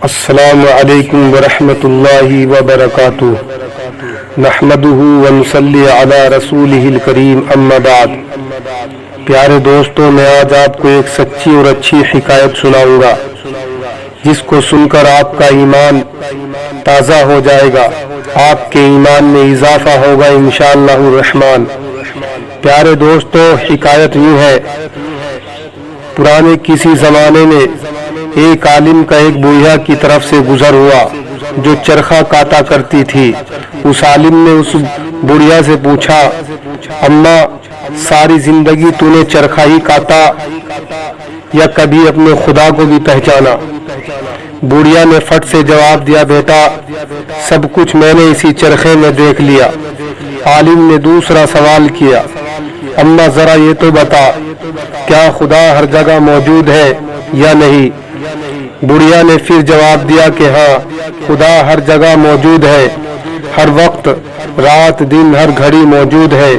السلام علیکم ورحمۃ اللہ وبرکاتہ۔ نحمدہ ونصلی علی رسولہ الکریم، اما بعد۔ پیارے دوستو، میں آج آپ کو ایک سچی اور اچھی حکایت سناؤں گا جس کو سن کر آپ کا ایمان تازہ ہو جائے گا، آپ کے ایمان میں اضافہ ہوگا انشاءاللہ الرحمن۔ پیارے دوستو، حکایت یوں ہے، پرانے کسی زمانے میں ایک عالم کا ایک بوڑھیا کی طرف سے گزر ہوا جو چرخہ کاٹا کرتی تھی۔ اس عالم نے اس بوڑھیا سے پوچھا، اماں، ساری زندگی تو نے چرخہ ہی کاٹا یا کبھی اپنے خدا کو بھی پہچانا؟ بوڑھیا نے فٹ سے جواب دیا، بیٹا، سب کچھ میں نے اسی چرخے میں دیکھ لیا۔ عالم نے دوسرا سوال کیا، اماں ذرا یہ تو بتا، کیا خدا ہر جگہ موجود ہے یا نہیں؟ بڑھیا نے پھر جواب دیا کہ ہاں، خدا ہر جگہ موجود ہے، ہر وقت، رات دن، ہر گھڑی موجود ہے۔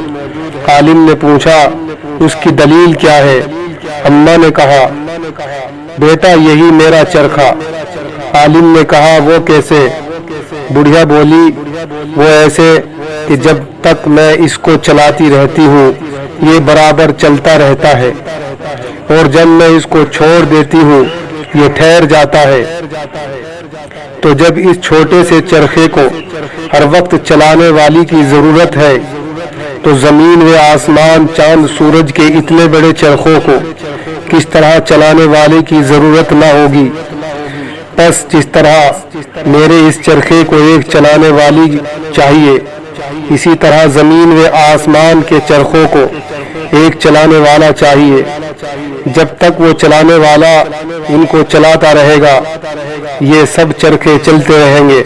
عالم نے پوچھا، اس کی دلیل کیا ہے؟ اماں نے کہا، بیٹا یہی میرا چرخہ۔ عالم نے کہا، وہ کیسے؟ بڑھیا بولی، وہ ایسے کہ جب تک میں اس کو چلاتی رہتی ہوں یہ برابر چلتا رہتا ہے، اور جب میں اس کو چھوڑ دیتی ہوں یہ ٹھہر جاتا ہے۔ تو جب اس چھوٹے سے چرخے کو ہر وقت چلانے والی کی ضرورت ہے تو زمین و آسمان، چاند، سورج کے اتنے بڑے چرخوں کو کس طرح چلانے والے کی ضرورت نہ ہوگی؟ بس جس طرح میرے اس چرخے کو ایک چلانے والی چاہیے، اسی طرح زمین و آسمان کے چرخوں کو ایک چلانے والا چاہیے۔ جب تک وہ چلانے والا ان کو چلاتا رہے گا یہ سب چرخے چلتے رہیں گے۔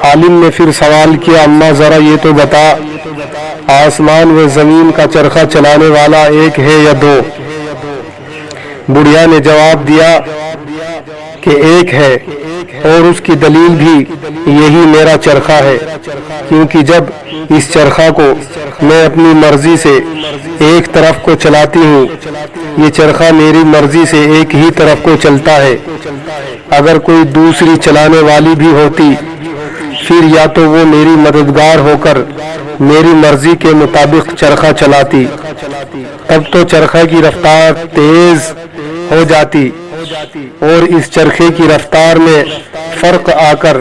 عالم نے پھر سوال کیا، اماں ذرا یہ تو بتا، آسمان و زمین کا چرخہ چلانے والا ایک ہے یا دو؟ بڑھیا نے جواب دیا کہ ایک ہے، اور اس کی دلیل بھی یہی میرا چرخہ ہے، کیونکہ جب اس چرخہ کو میں اپنی مرضی سے ایک طرف کو چلاتی ہوں یہ چرخہ میری مرضی سے ایک ہی طرف کو چلتا ہے۔ اگر کوئی دوسری چلانے والی بھی ہوتی پھر یا تو وہ میری مددگار ہو کر میری مرضی کے مطابق چرخہ چلاتی، تب تو چرخہ کی رفتار تیز ہو جاتی اور اس چرخے کی رفتار میں فرق آ کر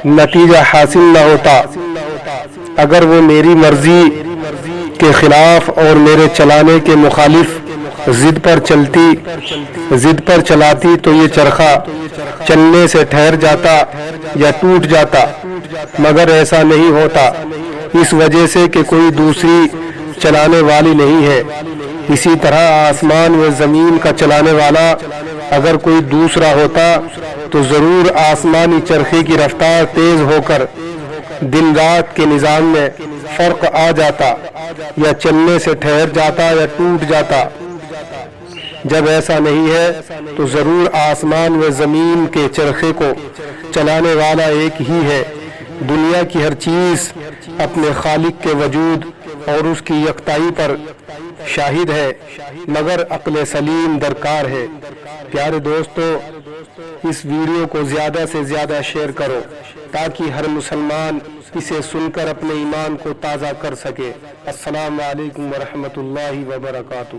نتیجہ حاصل نہ ہوتا۔ اگر وہ میری مرضی کے خلاف اور میرے چلانے کے مخالف ضد پر چلاتی تو یہ چرخہ چلنے سے ٹھہر جاتا یا ٹوٹ جاتا، مگر ایسا نہیں ہوتا، اس وجہ سے کہ کوئی دوسری چلانے والی نہیں ہے۔ اسی طرح آسمان و زمین کا چلانے والا اگر کوئی دوسرا ہوتا تو ضرور آسمانی چرخے کی رفتار تیز ہو کر دن رات کے نظام میں فرق آ جاتا، یا چلنے سے ٹھہر جاتا یا ٹوٹ جاتا۔ جب ایسا نہیں ہے تو ضرور آسمان و زمین کے چرخے کو چلانے والا ایک ہی ہے۔ دنیا کی ہر چیز اپنے خالق کے وجود اور اس کی یکتائی پر شاہد ہے، مگر عقل سلیم درکار ہے۔ پیارے دوستو، اس ویڈیو کو زیادہ سے زیادہ شیئر کرو تاکہ ہر مسلمان اسے سن کر اپنے ایمان کو تازہ کر سکے۔ السلام علیکم ورحمۃ اللہ وبرکاتہ۔